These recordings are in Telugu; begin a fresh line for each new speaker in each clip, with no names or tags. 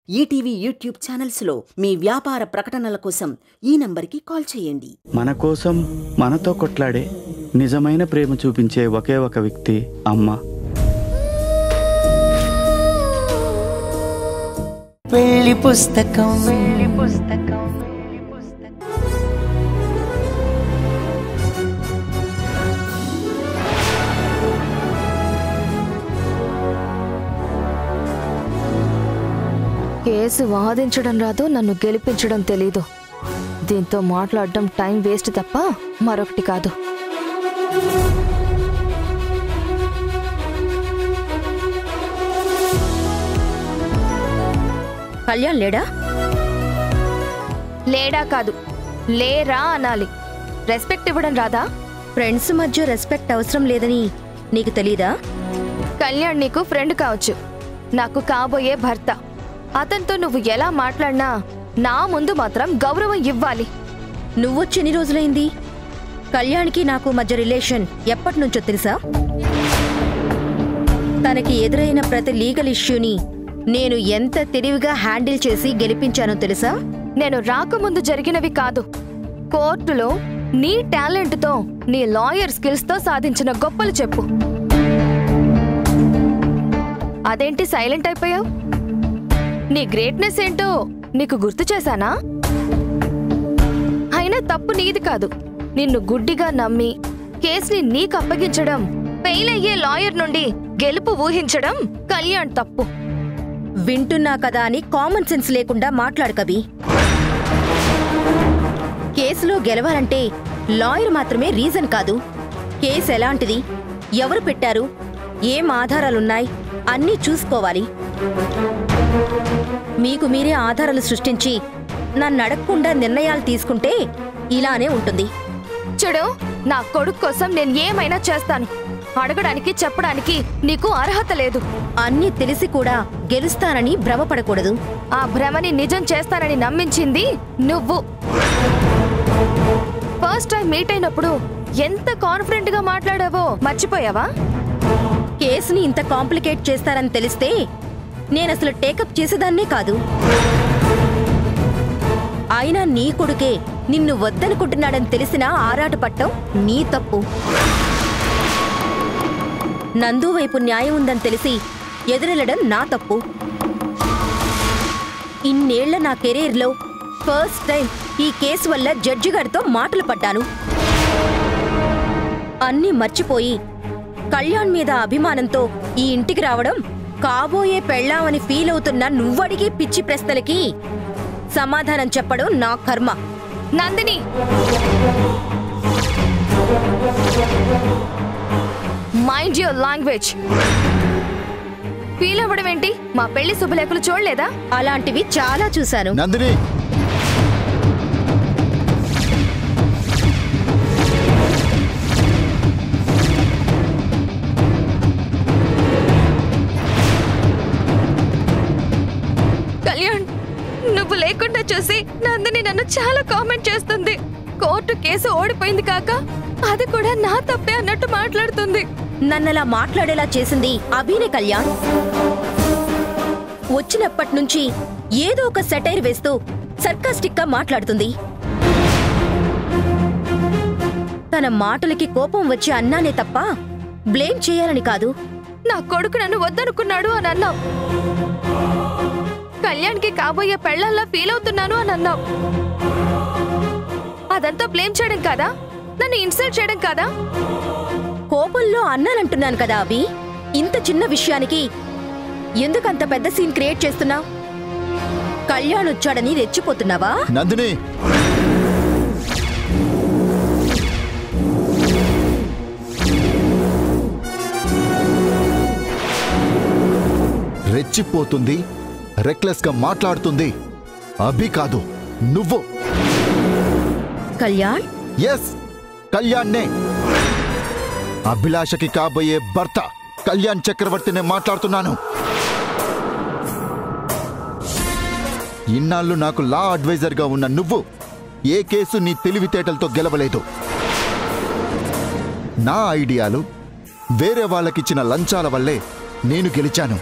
ఈటీవీ యూట్యూబ్ ఛానల్స్లో మీ వ్యాపార ప్రకటనల కోసం ఈ నంబర్కి కాల్ చేయండి.
మన కోసం మనతో కొట్లాడే నిజమైన ప్రేమ చూపించే ఒకే ఒక వ్యక్తి అమ్మ.
పెళ్లి పుస్తకం
కేసు వాదించడం రాదు, నన్ను గెలిపించడం తెలీదు. దీంతో మాట్లాడడం టైం వేస్ట్ తప్ప మరొకటి కాదు.
కళ్యాణ్ లేడా?
లేడా కాదు, లేరా అనాలి. రెస్పెక్ట్ ఇవ్వడం రాదా?
ఫ్రెండ్స్ మధ్య రెస్పెక్ట్ అవసరం లేదని నీకు తెలీదా?
కళ్యాణ్ నీకు ఫ్రెండ్ కావచ్చు, నాకు కాబోయే భర్త. అతనితో నువ్వు ఎలా మాట్లాడినా నా ముందు మాత్రం గౌరవం ఇవ్వాలి.
నువ్వొచ్చి ఎన్ని రోజులైంది? కళ్యాణ్కి నాకు మధ్య రిలేషన్ ఎప్పటి నుంచో తెలుసా? తనకి ఎదురైన ప్రతి లీగల్ ఇష్యూని నేను ఎంత తెలివిగా హ్యాండిల్ చేసి గెలిపించానో తెలుసా?
నేను రాకముందు జరిగినవి కాదు, కోర్టులో నీ టాలెంట్తో, నీ లాయర్ స్కిల్స్తో సాధించిన గొప్పలు చెప్పు. అదేంటి సైలెంట్ అయిపోయావు? నీ గ్రేట్నెస్ ఏంటో నీకు గుర్తు చేశానా? అయినా తప్పు నీది కాదు. నిన్ను గుడ్డిగా నమ్మి కేసుని నీకు అప్పగించడం, ఫెయిల్ అయ్యే లాయర్ నుండి గెలుపు ఊహించడం కళ్యాణ్ తప్పు.
వింటున్నా కదా అని కామన్ సెన్స్ లేకుండా మాట్లాడకవి. కేసులో గెలవాలంటే లాయర్ మాత్రమే రీజన్ కాదు. కేసు ఎలాంటిది, ఎవరు పెట్టారు, ఏం ఆధారాలున్నాయి అన్నీ చూసుకోవాలి. మీకు మీరే ఆధారాలు సృష్టించి నన్ను అడగకుండా నిర్ణయాలు తీసుకుంటే ఇలానే ఉంటుంది.
చూడు, నా కొడుకు కోసం నేను ఏమైనా చేస్తాను. అడగడానికి చెప్పడానికి నీకు అర్హత లేదు.
అన్నీ తెలిసి కూడా గెలుస్తానని భ్రమపడకూడదు.
ఆ భ్రమని నిజం చేస్తానని నమ్మించింది నువ్వు. ఫస్ట్ టైం మీట్ అయినప్పుడు ఎంత కాన్ఫిడెంట్ గా మాట్లాడావో మర్చిపోయావా?
కేసుని ఇంత కాంప్లికేట్ చేస్తారని తెలిస్తే నేనసలు టేకప్ చేసేదాన్నే కాదు. అయినా నీ కొడుకే నిన్ను వద్దనుకుంటున్నాడని తెలిసినా ఆరాటపట్టం నీ తప్పు. నందు వైపు న్యాయం ఉందని తెలిసి ఎదురెళ్లడం నా తప్పు. ఇన్నేళ్ల నా కెరీర్లో ఫస్ట్ టైం ఈ కేసు వల్ల జడ్జి గారితో మాటలు పడ్డాను. అన్నీ మర్చిపోయి కళ్యాణ్ మీద అభిమానంతో ఈ ఇంటికి రావడం, కాబోయే పెళ్ళామని ఫీల్ అవుతున్న నువ్వడిగే పిచ్చి ప్రశ్నలకి సమాధానం చెప్పడం నా కర్మ.
Nandini, mind your language. Feel అవ్వడం ఏంటి? మా పెళ్లి శుభలేఖలు చూడలేదా?
అలాంటివి చాలా చూశాను.
నందిని,
కళ్యాణ్, నువ్వు లేకుండా చూసి నందిని నన్ను చాలా కామెంట్ చేస్తుంది. కోర్టు కేసు ఓడిపోయింది కాక అది కూడా నా తప్పే అన్నట్టు మాట్లాడుతుంది.
నన్నలా మాట్లాడేలా చేసింది అభినే కళ్యాణ్. వచ్చినప్పటి నుంచి ఏదో ఒక సెటైర్ వేస్తూ సర్కాస్టిక్ గా మాట్లాడుతుంది. తన మాటలకి కోపం వచ్చి అన్నానే తప్ప బ్లేమ్ చేయాలని కాదు.
నా కొడుకు నన్ను వద్దనుకున్నాడు అని అన్నావు. కళ్యాణ్కి కాబోయే పెళ్ళల్లా ఫీల్ అవుతున్నాను అని అన్నావు. అదంతా బ్లేమ్ చేయడం కాదా? నన్ను ఇన్సల్ట్ చేయడం కాదా?
కోపంలో అన్నానంటున్నాను కదా అభి. ఇంత చిన్న విషయానికి ఎందుకంత పెద్ద సీన్ క్రియేట్ చేస్తున్నావు? కళ్యాణ్ వచ్చాడని రెచ్చిపోతున్నావా?
నందిని, రెచ్చిపోతుంది, రెక్లెస్ గా మాట్లాడుతుంది అభి కాదు, నువ్వు.
కళ్యాణ్?
ఎస్, కళ్యాణ్నే. అభిలాషకి కాబోయే భర్త కళ్యాణ్ చక్రవర్తినే మాట్లాడుతున్నాను. ఇన్నాళ్ళు నాకు లా అడ్వైజర్ గా ఉన్న నువ్వు ఏ కేసు నీ తెలివితేటలతో గెలవలేదు. నా ఐడియాలు, వేరే వాళ్ళకిచ్చిన లంచాల వల్లే నేను గెలిచాను.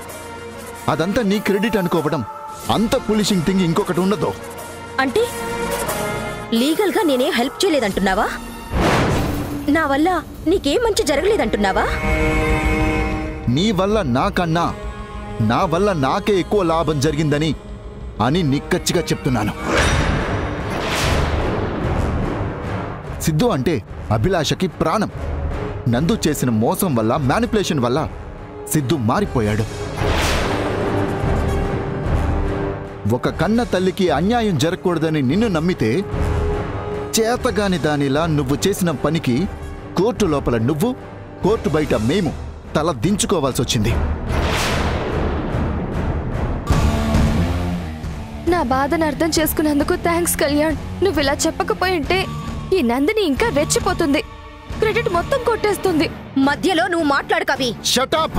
అదంతా నీ క్రెడిట్ అనుకోవడం అంత పులిషింగ్ థింగ్ ఇంకొకటి ఉండదు.
అంటే లీగల్గా నేనే హెల్ప్ చేయలేదంటున్నావా? నా వల్ల నీకేం మంచి జరగలేదంటున్నావా?
నీ వల్ల నాకన్నా నా వల్ల నాకే ఎక్కువ లాభం జరిగిందని అని నిక్కచ్చిగా చెప్తున్నాను. సిద్ధు అంటే అభిలాషకి ప్రాణం. నందు చేసిన మోసం వల్ల, మ్యానిపులేషన్ వల్ల సిద్ధు మారిపోయాడు. ఒక కన్న తల్లికి అన్యాయం జరగకూడదని నిన్ను నమ్మితే చేతగాని దానిలా నువ్వు చేసిన పనికి కోర్టు లోపల నువ్వు, కోర్టు బయట మేము తల దించుకోవాల్సి వచ్చింది.
నా బాధను అర్థం చేసుకున్నందుకు థ్యాంక్స్ కళ్యాణ్. నువ్వు ఇలా చెప్పకపోయింటే ఈ నందిని ఇంకా రెచ్చిపోతుంది, క్రెడిట్ మొత్తం కొట్టేస్తుంది.
మధ్యలో నువ్వు మాట్లాడు కవి.
Shut up.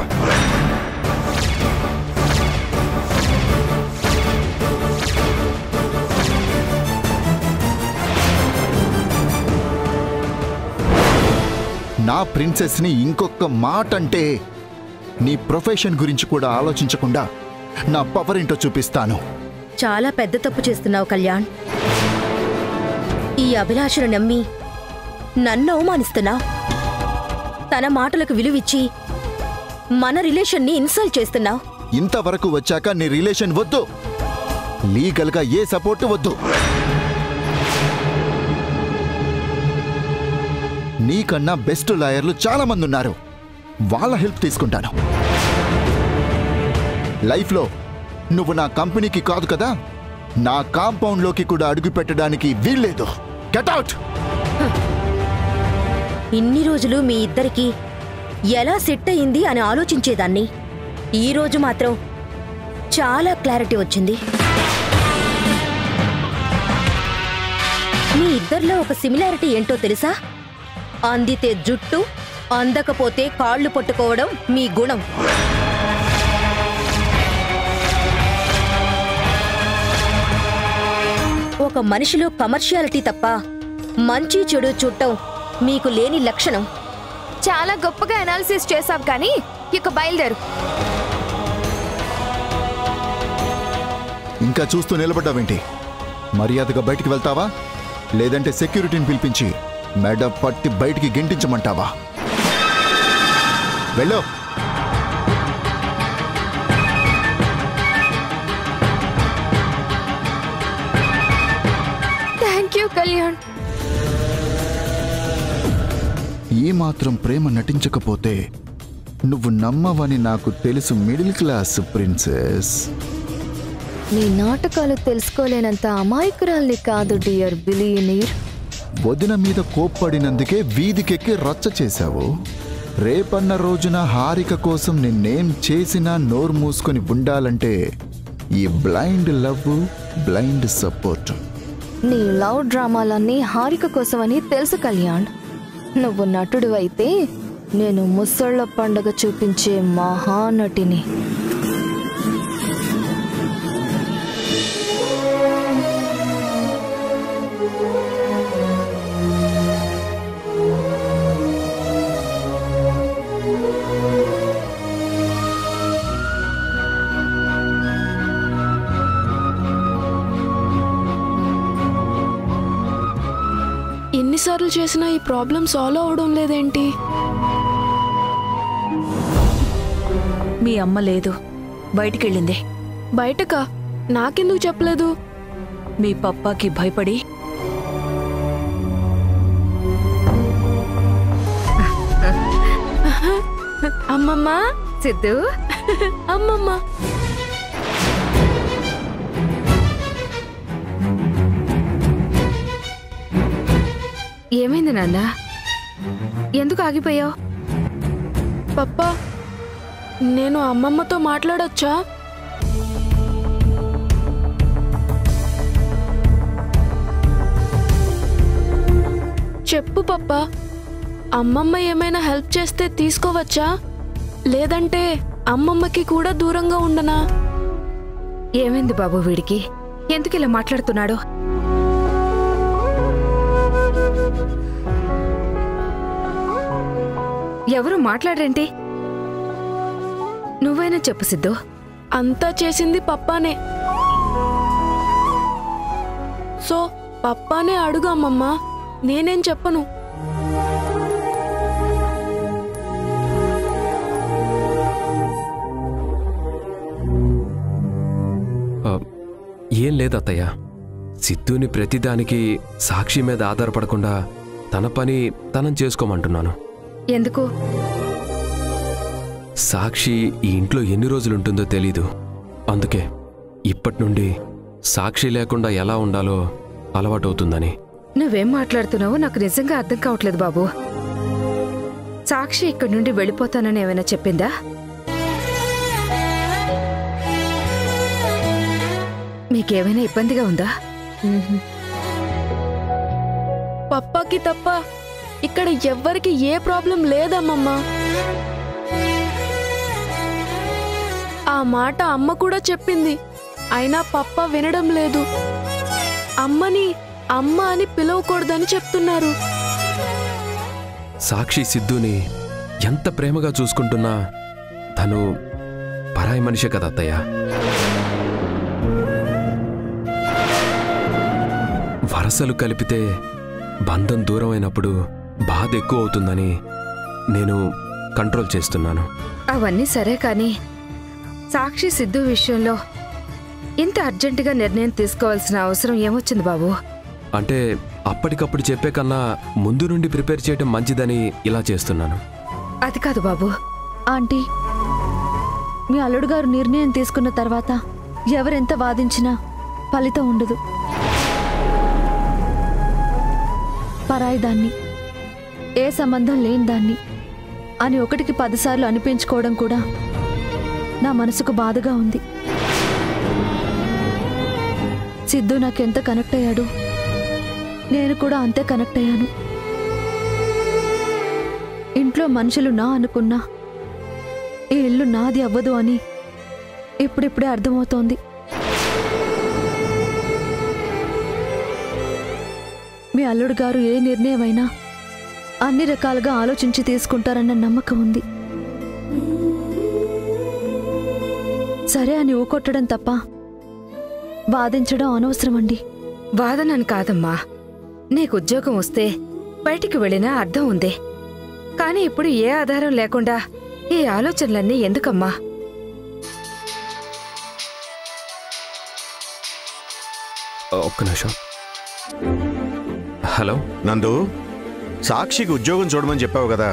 నా ప్రిన్సెస్ని ఇంకొక మాట అంటే నీ ప్రొఫెషన్ గురించి కూడా ఆలోచించకుండా నా పవర్ ఏంటో చూపిస్తాను.
చాలా పెద్ద తప్పు చేస్తున్నావు కళ్యాణ్. ఈ అభిలాషను నమ్మి నన్ను అవమానిస్తున్నావు. తన మాటలకు విలువిచ్చి మన రిలేషన్ని ఇన్సల్ట్ చేస్తున్నావు.
ఇంతవరకు వచ్చాక నీ రిలేషన్ వద్దు, లీగల్గా ఏ సపోర్ట్ వద్దు. నీకన్నా బెస్ట్ లాయర్లు చాలా మంది ఉన్నారు, వాళ్ళ హెల్ప్ తీసుకుంటాను. లైఫ్లో నువ్వు నా కంపెనీకి కాదు కదా, నా కాంపౌండ్లోకి కూడా అడుగు పెట్టడానికి వీల్లేదు. Get out.
ఇన్ని రోజులు మీ ఇద్దరికి ఎలా సెట్ అయింది అని ఆలోచించేదాన్ని. ఈ రోజు మాత్రం చాలా క్లారిటీ వచ్చింది. మీ ఇద్దరిలో ఒక సిమిలారిటీ ఏంటో తెలుసా? అందితే జుట్టు, అందకపోతే కాళ్ళు పట్టుకోవడం మీ గుణం. ఒక మనిషిలో కమర్షియాలిటీ తప్ప మంచి చెడు చూడటం మీకు లేని లక్షణం.
చాలా గొప్పగా అనాలిసిస్ చేసావు కానీ ఇక బయలుదేరు.
ఇంకా చూస్తూ నిలబడ్డావేంటి? మర్యాదగా బయటికి వెళ్తావా, లేదంటే సెక్యూరిటీని పిలిపించి మెడ పట్టి బయటికి గెంటించమంటావా? వెళ్ళు.
Thank you Kalyan.
ఈ మాత్రం ప్రేమ నటించకపోతే నువ్వు నమ్మవని నాకు తెలుసు. Middle class princess.
నీ నాటకాలు తెలుసుకోలేనంత అమాయకురాల్ని కాదు డియర్ బిలియనీర్.
వదిన మీద కోప్పడినందుకే వీధికెక్కి రచ్చ చేశావు. రేపన్న రోజున హారిక కోసం నిన్నేం చేసినా నోరు మూసుకొని ఉండాలంటే ఈ బ్లైండ్ లవ్, బ్లైండ్ సపోర్ట్.
నీ లవ్ డ్రామాలన్నీ హారిక కోసమని తెలుసు కళ్యాణ్. నువ్వు నటుడు అయితే నేను ముసళ్ళ పండగ చూపించే మహానటిని.
ఎన్నిసార్లు చేసినా ఈ ప్రాబ్లం సాల్వ్ అవడం లేదేంటి?
మీ అమ్మ లేదు, బయటికెళ్ళింది.
బయటకా? నాకెందుకు చెప్పలేదు?
మీ పప్పాకి భయపడి.
అమ్మమ్మ,
సిద్ధు,
అమ్మమ్మ.
ఏమైంది నాన్న? ఎందుకు ఆగిపోయావు?
పప్పా, నేను అమ్మమ్మతో మాట్లాడొచ్చా? చెప్పు పప్పా, అమ్మమ్మ ఏమైనా హెల్ప్ చేస్తే తీసుకోవచ్చా, లేదంటే అమ్మమ్మకి కూడా దూరంగా ఉండనా?
ఏమైంది బాబు వీడికి? ఎందుకు ఇలా మాట్లాడుతున్నాడు? ఎవరు మాట్లాడరేంటి? నువ్వైనా చెప్పు సిద్ధు.
అంతా చేసింది పప్పానే. సో పప్పానే అడుగు అమ్మమ్మ, నేనేం చెప్పను.
ఏం లేదత్తయ్య, సిద్ధుని ప్రతిదానికి సాక్షి మీద ఆధారపడకుండా తన పని తనం చేసుకోమంటున్నాను.
ఎందుకు?
సాక్షి ఈ ఇంట్లో ఎన్ని రోజులుంటుందో తెలీదు. అందుకే ఇప్పటి నుండి సాక్షి లేకుండా ఎలా ఉండాలో అలవాటవుతుందని.
నువ్వేం మాట్లాడుతున్నావో నాకు నిజంగా అర్థం కావట్లేదు బాబు. సాక్షి ఇక్కడి నుండి వెళ్ళిపోతానని ఏమైనా చెప్పిందా? మీకేమైనా ఇబ్బందిగా ఉందా?
పప్పాకి తప్ప ఇక్కడ ఎవ్వరికి ఏ ప్రాబ్లం లేదమ్మమ్మ. ఆ మాట అమ్మ కూడా చెప్పింది, అయినా పప్ప వినడం లేదు. అమ్మని అమ్మ అని పిలవకూడదని చెప్తున్నారు.
సాక్షి సిద్ధుని ఎంత ప్రేమగా చూసుకుంటున్నా తను పరాయి మనిషే కదా అత్తయ్య. వరసలు కలిపితే బంధం దూరం అయినప్పుడు బాధ ఎక్కువ అవుతుందని నేను కంట్రోల్ చేస్తున్నాను.
అవన్నీ సరే కానీ సాక్షి సిద్ధు విషయంలో ఇంత అర్జెంటుగా నిర్ణయం తీసుకోవాల్సిన అవసరం ఏమొచ్చింది బాబు?
అంటే అప్పటికప్పుడు చెప్పే కన్నా ముందు నుండి ప్రిపేర్ చేయడం మంచిదని ఇలా చేస్తున్నాను.
అది కాదు బాబు.
ఆంటీ, మీ అల్లుడు గారు నిర్ణయం తీసుకున్న తర్వాత ఎవరెంత వాదించినా ఫలితం ఉండదు. పరాయి దాన్ని, ఏ సంబంధం లేని దాన్ని అని 1కి 10 సార్లు అనిపించుకోవడం కూడా నా మనసుకు బాధగా ఉంది. సిద్ధు నాకెంత కనెక్ట్ అయ్యాడు, నేను కూడా అంతే కనెక్ట్ అయ్యాను. ఇంట్లో మనుషులు నా అనుకున్నా ఈ ఇల్లు నాది అవ్వదు అని ఇప్పుడిప్పుడే అర్థమవుతోంది. మీ అల్లుడు గారు ఏ నిర్ణయమైనా అన్ని రకాలుగా ఆలోచించి తీసుకుంటారన్న నమ్మకం ఉంది. సరే అని ఊకొట్టడం తప్ప వాదించడం అనవసరమండి.
వాదనని కాదమ్మా, నీకు ఉద్యోగం వస్తే బయటికి వెళ్ళినా అర్థం ఉందే. కానీ ఇప్పుడు ఏ ఆధారం లేకుండా ఈ ఆలోచనలన్నీ ఎందుకమ్మా?
ఒక్క నిమిషం. హలో
నందు, సాక్షికి ఉద్యోగం చూడమని చెప్పావు కదా.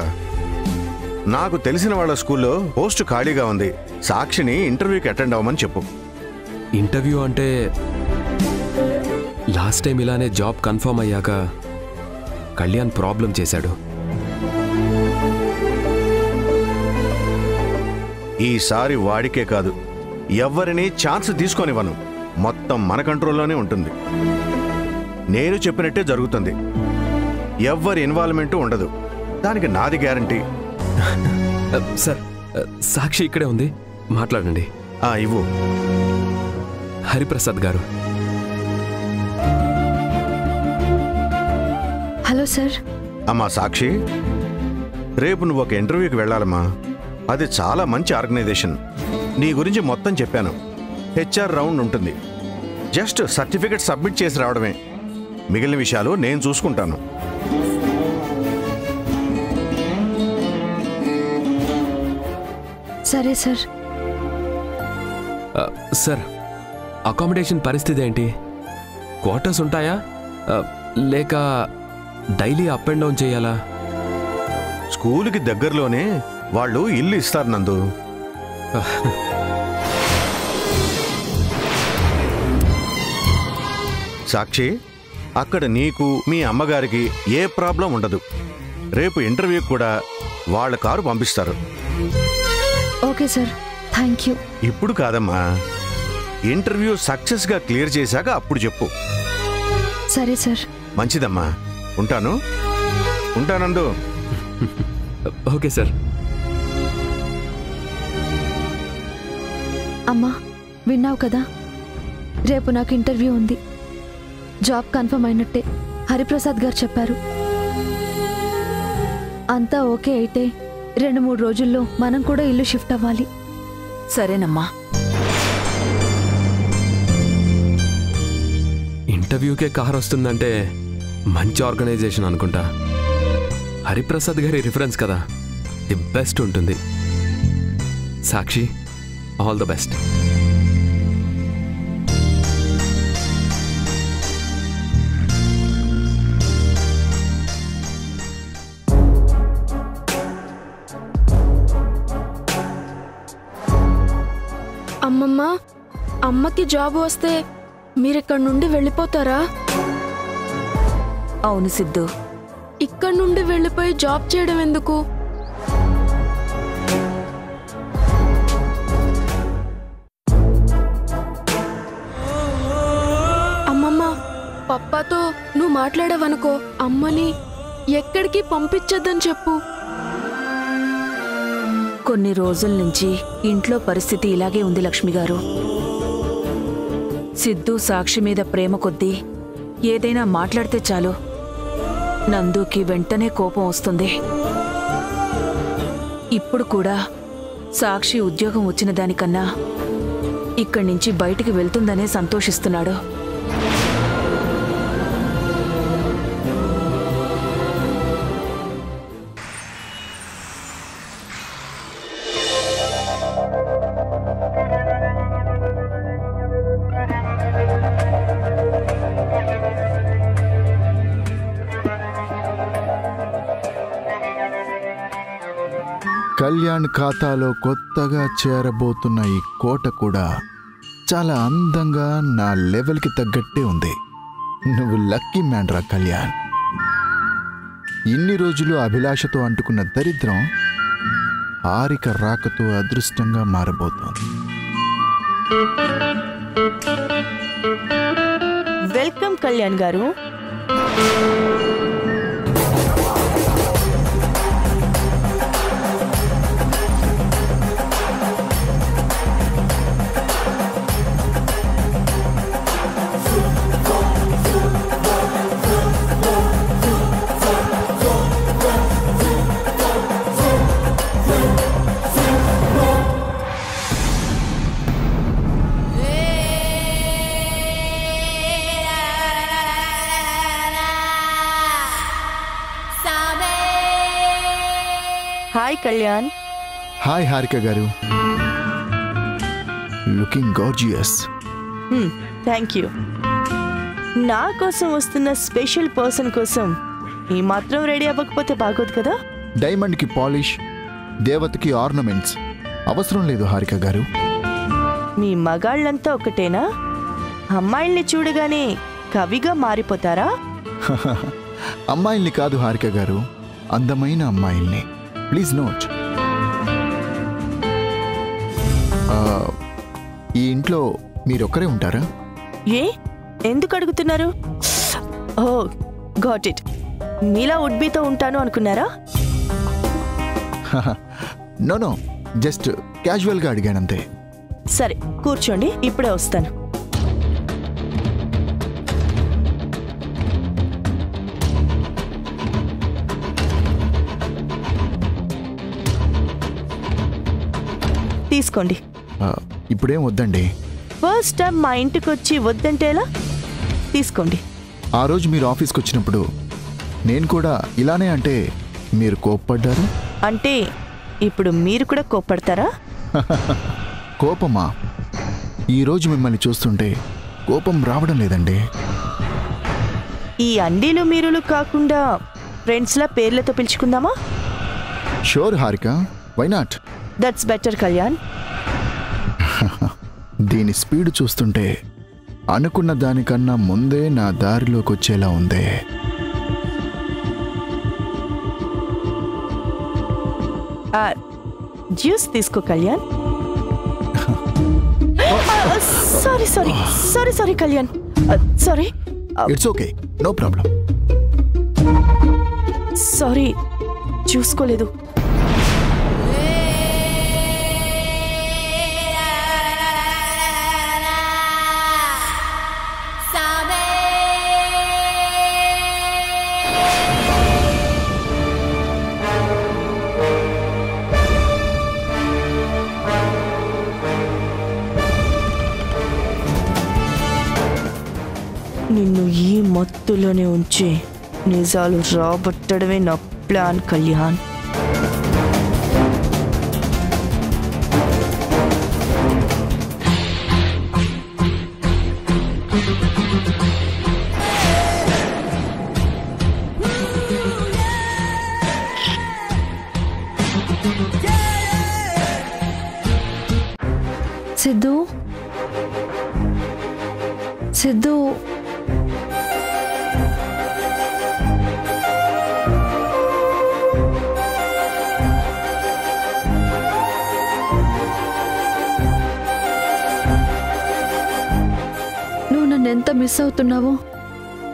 నాకు తెలిసిన వాళ్ళ స్కూల్లో పోస్టు ఖాళీగా ఉంది. సాక్షిని ఇంటర్వ్యూకి అటెండ్ అవ్వమని చెప్పు.
ఇంటర్వ్యూ అంటే లాస్ట్ టైం ఇలానే జాబ్ కన్ఫర్మ్ అయ్యాక కళ్యాణ్ ప్రాబ్లం చేశాడు.
ఈసారి వాడికే కాదు, ఎవ్వరినీ ఛాన్స్ తీసుకొనివ్వను. మొత్తం మన కంట్రోల్లోనే ఉంటుంది. నేను చెప్పినట్టే జరుగుతుంది. ఎవ్వరి ఇన్వాల్వ్మెంటు ఉండదు. దానికి నాది గ్యారంటీ.
సార్, సాక్షి ఇక్కడే ఉంది, మాట్లాడండి.
ఇవ్వు.
హరిప్రసాద్ గారు.
Hello sir.
అమ్మా సాక్షి, రేపు నువ్వు ఒక ఇంటర్వ్యూకి వెళ్ళాలమ్మా. అది చాలా మంచి ఆర్గనైజేషన్. నీ గురించి మొత్తం చెప్పాను. HR రౌండ్ ఉంటుంది. జస్ట్ సర్టిఫికెట్ సబ్మిట్ చేసి రావడమే. మిగిలిన విషయాలు నేను చూసుకుంటాను.
సరే సార్.
సార్, అకామిడేషన్ పరిస్థితి ఏంటి? క్వార్టర్స్ ఉంటాయా లేక డైలీ అప్ అండ్ డౌన్ చేయాలా?
స్కూల్కి దగ్గరలోనే వాళ్ళు ఇల్లు ఇస్తారు నందు. సాక్షి, అక్కడ నీకు మీ అమ్మగారికి ఏ ప్రాబ్లం ఉండదు. రేపు ఇంటర్వ్యూకి కూడా వాళ్ళ కారు పంపిస్తారు.
Okay sir, thank you.
ఇప్పుడు కాదమ్మా, ఇంటర్వ్యూ సక్సెస్గా క్లియర్ చేశాక అప్పుడు చెప్పు.
సరే సార్.
మంచిదమ్మా, ఉంటాను. ఉంటానందు.
Okay sir.
అమ్మా, విన్నావు కదా, రేపు నాకు ఇంటర్వ్యూ ఉంది. జాబ్ కన్ఫర్మ్ అయినట్టే హరిప్రసాద్ గారు చెప్పారు. అంతా ఓకే అయితే 2-3 రోజుల్లో మనం కూడా ఇల్లు షిఫ్ట్ అవ్వాలి.
సరేనమ్మా.
ఇంటర్వ్యూకే కార్ వస్తుందంటే మంచి ఆర్గనైజేషన్ అనుకుంటా. హరిప్రసాద్ గారి రిఫరెన్స్ కదా, ది బెస్ట్ ఉంటుంది. సాక్షి, ఆల్ ద బెస్ట్.
అమ్మమ్మ, అమ్మకి జాబ్ వస్తే మీరిక్కడి నుండి వెళ్ళిపోతారా?
అవును సిద్ధు.
ఇక్కడి నుండి వెళ్ళిపోయి జాబ్ చేయడం ఎందుకు? అమ్మమ్మ, పప్పాతో నువ్వు మాట్లాడావనుకో, అమ్మని ఎక్కడికి పంపించొద్దని చెప్పు.
కొన్ని రోజుల నుంచి ఇంట్లో పరిస్థితి ఇలాగే ఉంది లక్ష్మి గారు. సిద్ధు సాక్షి మీద ప్రేమ కొద్దీ ఏదైనా మాట్లాడితే చాలు నందుకి వెంటనే కోపం వస్తుంది. ఇప్పుడు కూడా సాక్షి ఉద్యోగం వచ్చిన దానికన్నా ఇక్కడి నుంచి బయటికి వెళ్తుందనే సంతోషిస్తున్నాడు.
కళ్యాణ్ ఖాతాలో కొత్తగా చేరబోతున్న ఈ కోట కూడా చాలా అందంగా నా లెవెల్కి తగ్గట్టే ఉంది. నువ్వు లక్కీ మ్యాన్ రా కళ్యాణ్. ఇన్ని రోజులు అభిలాషతో అంటుకున్న దరిద్రం హారిక రాకతో అదృష్టంగా మారబోతోంది.
వెల్కమ్ కళ్యాణ్ గారు. హాయ్ కళ్యాణ్.
హాయ్ హారిక గారు. Looking gorgeous.
Thank you. నా కోసం వస్తున్న స్పెషల్ పర్సన్ కోసం ఈ మాత్రం రెడీ అవ్వకపోతే బాగోదు కదా.
డైమండ్కి పాలిష్, దేవతకి ఆర్నమెంట్స్ అవసరం లేదు హారిక గారు.
మీ మగాళ్ళంతా ఒకటేనా? అమ్మాయిల్ని చూడగానే కవిగా మారిపోతారా?
అమ్మాయిల్ని కాదు హారిక గారు, అందమైన అమ్మాయిల్ని. Please note. ఈ ఇంట్లో మీరొక్కరే ఉంటారా?
ఏ, ఎందుకు అడుగుతున్నారు? ఓ గాట్ ఇట్. మీలా ఉడ్బీతో ఉంటాను అనుకున్నారా?
నో నో, జస్ట్ క్యాజువల్గా అడిగానంతే.
సరే కూర్చోండి, ఇప్పుడే వస్తాను. తీసుకోండి.
ఇప్పుడేం వద్దండి.
ఫస్ట్ టైం మా ఇంటికి వచ్చి వద్దంటే ఎలా? తీసుకోండి.
ఆ రోజు మీరు ఆఫీస్కి వచ్చినప్పుడు నేను కూడా ఇలానే అంటే మీరు కోప్పడ్డారు.
అంటే ఇప్పుడు మీరు కూడా కోప్పడతారా?
కోపమా? ఈరోజు మిమ్మల్ని చూస్తుంటే కోపం రావడం లేదండి.
ఈ అండీలు మీరులు కాకుండా ఫ్రెండ్స్లా పేర్లతో పిలుచుకుందామా?
Sure Harika, why not?
That's better Kalyan.
దీని స్పీడ్ చూస్తుంటే అనుకున్న దానికన్నా ముందే నా దారిలోకి వచ్చేలా ఉందే.
జ్యూస్ తీసుకో Kalyan. Sorry sorry sorry sorry Kalyan, sorry.
It's okay, no problem.
Sorry, చూసుకోలేదు. నిన్ను ఈ మత్తులోనే ఉంచి నిజాలు రాబట్టడమే నా ప్లాన్ కళ్యాణ్.
సిద్ధు సిద్ధు నువ్వు నన్ను ఎంత మిస్ అవుతున్నావో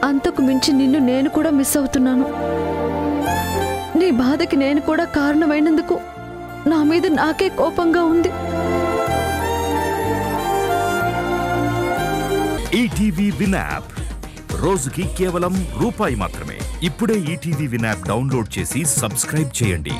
అంతకు మించి నిన్ను నేను కూడా మిస్ అవుతున్నాను. నీ బాధకి నేను కూడా కారణమైనందుకు నా మీద నాకే కోపంగా ఉంది.
ఈటీవీ విన్ యాప్ రోజుకి కేవలం రూపాయి మాత్రమే. ఇప్పుడే ఈటీవీ విన్ యాప్ డౌన్లోడ్ చేసి సబ్స్క్రైబ్ చేయండి.